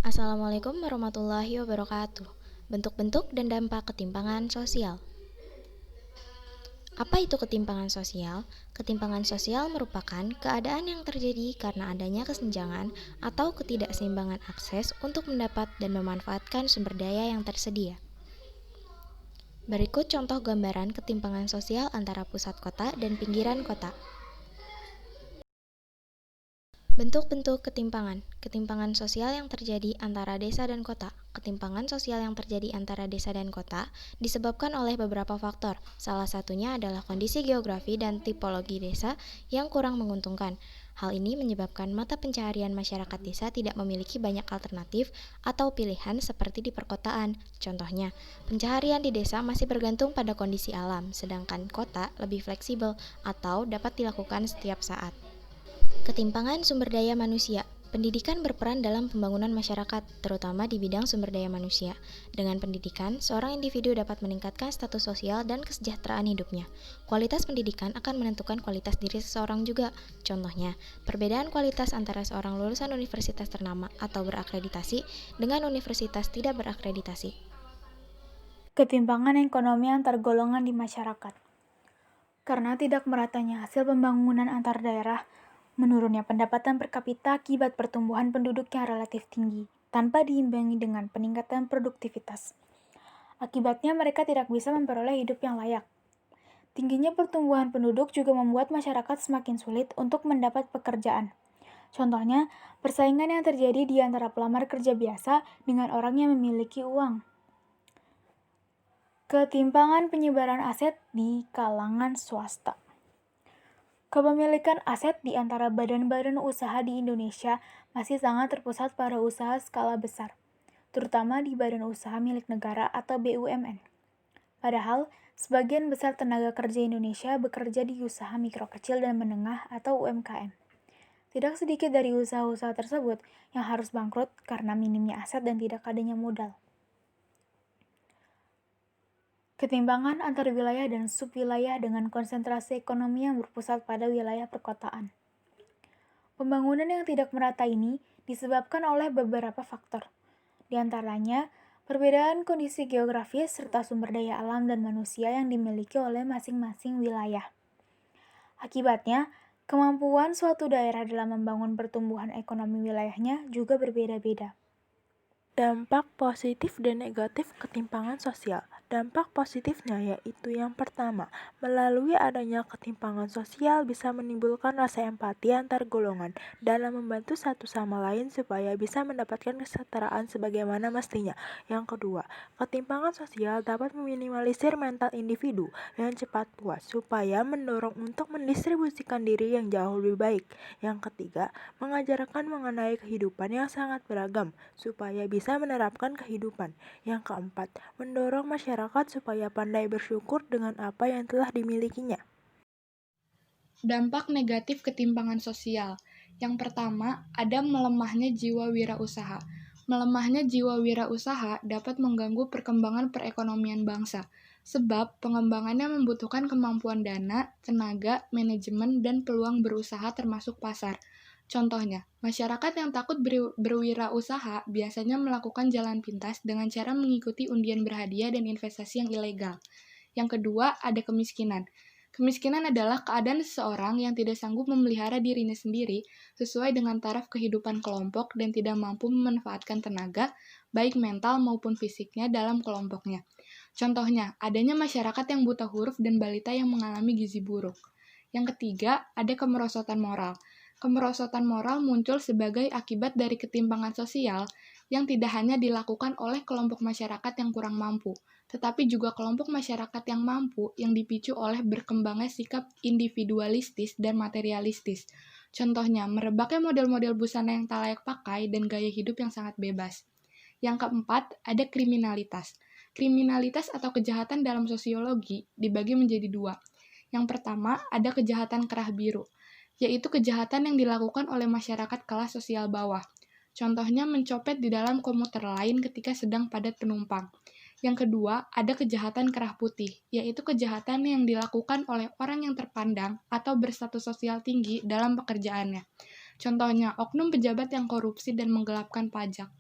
Assalamualaikum warahmatullahi wabarakatuh. Bentuk-bentuk dan dampak ketimpangan sosial. Apa itu ketimpangan sosial? Ketimpangan sosial merupakan keadaan yang terjadi karena adanya kesenjangan atau ketidakseimbangan akses untuk mendapat dan memanfaatkan sumber daya yang tersedia. Berikut contoh gambaran ketimpangan sosial antara pusat kota dan pinggiran kota. Bentuk-bentuk ketimpangan. Ketimpangan sosial yang terjadi antara desa dan kota. Ketimpangan sosial yang terjadi antara desa dan kota disebabkan oleh beberapa faktor. Salah satunya adalah kondisi geografi dan tipologi desa yang kurang menguntungkan. Hal ini menyebabkan mata pencaharian masyarakat desa tidak memiliki banyak alternatif atau pilihan seperti di perkotaan. Contohnya, pencaharian di desa masih bergantung pada kondisi alam, sedangkan kota lebih fleksibel atau dapat dilakukan setiap saat. Ketimpangan sumber daya manusia. Pendidikan berperan dalam pembangunan masyarakat, terutama di bidang sumber daya manusia. Dengan pendidikan, seorang individu dapat meningkatkan status sosial dan kesejahteraan hidupnya. Kualitas pendidikan akan menentukan kualitas diri seseorang juga. Contohnya, perbedaan kualitas antara seorang lulusan universitas ternama atau berakreditasi dengan universitas tidak berakreditasi. Ketimpangan ekonomi antar golongan di masyarakat. Karena tidak meratanya hasil pembangunan antar daerah, menurunnya pendapatan per kapita akibat pertumbuhan penduduk yang relatif tinggi, tanpa diimbangi dengan peningkatan produktivitas. Akibatnya mereka tidak bisa memperoleh hidup yang layak. Tingginya pertumbuhan penduduk juga membuat masyarakat semakin sulit untuk mendapat pekerjaan. Contohnya, persaingan yang terjadi di antara pelamar kerja biasa dengan orang yang memiliki uang. Ketimpangan penyebaran aset di kalangan swasta. Kepemilikan aset di antara badan-badan usaha di Indonesia masih sangat terpusat pada usaha skala besar, terutama di badan usaha milik negara atau BUMN. Padahal, sebagian besar tenaga kerja Indonesia bekerja di usaha mikro kecil dan menengah atau UMKM. Tidak sedikit dari usaha-usaha tersebut yang harus bangkrut karena minimnya aset dan tidak adanya modal. Ketimpangan antar wilayah dan subwilayah dengan konsentrasi ekonomi yang berpusat pada wilayah perkotaan. Pembangunan yang tidak merata ini disebabkan oleh beberapa faktor. Di antaranya, perbedaan kondisi geografis serta sumber daya alam dan manusia yang dimiliki oleh masing-masing wilayah. Akibatnya, kemampuan suatu daerah dalam membangun pertumbuhan ekonomi wilayahnya juga berbeda-beda. Dampak positif dan negatif ketimpangan sosial. Dampak positifnya yaitu yang pertama, melalui adanya ketimpangan sosial bisa menimbulkan rasa empati antar golongan dalam membantu satu sama lain supaya bisa mendapatkan kesetaraan sebagaimana mestinya. Yang kedua, ketimpangan sosial dapat meminimalisir mental individu yang cepat puas supaya mendorong untuk mendistribusikan diri yang jauh lebih baik. Yang ketiga, mengajarkan mengenai kehidupan yang sangat beragam supaya bisa menerapkan kehidupan. Yang keempat, mendorong masyarakat supaya pandai bersyukur dengan apa yang telah dimilikinya. Dampak negatif ketimpangan sosial. Yang pertama, ada melemahnya jiwa wirausaha. Melemahnya jiwa wirausaha dapat mengganggu perkembangan perekonomian bangsa, sebab pengembangannya membutuhkan kemampuan dana, tenaga, manajemen, dan peluang berusaha termasuk pasar. Contohnya, masyarakat yang takut berwirausaha biasanya melakukan jalan pintas dengan cara mengikuti undian berhadiah dan investasi yang ilegal. Yang kedua, ada kemiskinan. Kemiskinan adalah keadaan seseorang yang tidak sanggup memelihara dirinya sendiri sesuai dengan taraf kehidupan kelompok dan tidak mampu memanfaatkan tenaga, baik mental maupun fisiknya dalam kelompoknya. Contohnya, adanya masyarakat yang buta huruf dan balita yang mengalami gizi buruk. Yang ketiga, ada kemerosotan moral. Kemerosotan moral muncul sebagai akibat dari ketimpangan sosial yang tidak hanya dilakukan oleh kelompok masyarakat yang kurang mampu, tetapi juga kelompok masyarakat yang mampu yang dipicu oleh berkembangnya sikap individualistis dan materialistis. Contohnya, merebaknya model-model busana yang tak layak pakai dan gaya hidup yang sangat bebas. Yang keempat, ada kriminalitas. Kriminalitas atau kejahatan dalam sosiologi dibagi menjadi dua. Yang pertama, ada kejahatan kerah biru, yaitu kejahatan yang dilakukan oleh masyarakat kelas sosial bawah. Contohnya mencopet di dalam komuter lain ketika sedang padat penumpang. Yang kedua, ada kejahatan kerah putih, yaitu kejahatan yang dilakukan oleh orang yang terpandang atau berstatus sosial tinggi dalam pekerjaannya. Contohnya, oknum pejabat yang korupsi dan menggelapkan pajak.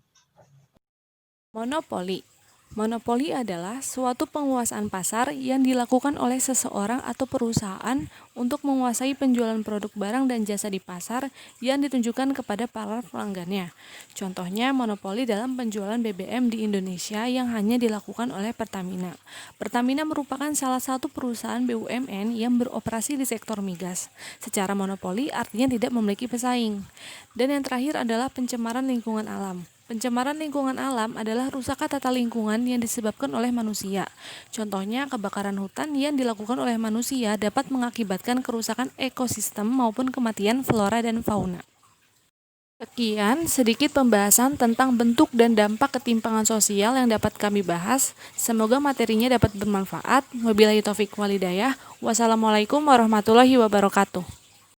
Monopoli. Monopoli adalah suatu penguasaan pasar yang dilakukan oleh seseorang atau perusahaan untuk menguasai penjualan produk barang dan jasa di pasar yang ditunjukkan kepada para pelanggannya. Contohnya monopoli dalam penjualan BBM di Indonesia yang hanya dilakukan oleh Pertamina. Pertamina merupakan salah satu perusahaan BUMN yang beroperasi di sektor migas. Secara monopoli artinya tidak memiliki pesaing. Dan yang terakhir adalah pencemaran lingkungan alam. Pencemaran lingkungan alam adalah rusakan tata lingkungan yang disebabkan oleh manusia. Contohnya, kebakaran hutan yang dilakukan oleh manusia dapat mengakibatkan kerusakan ekosistem maupun kematian flora dan fauna. Sekian sedikit pembahasan tentang bentuk dan dampak ketimpangan sosial yang dapat kami bahas. Semoga materinya dapat bermanfaat. Wabillahi taufik walhidayah. Wassalamualaikum warahmatullahi wabarakatuh.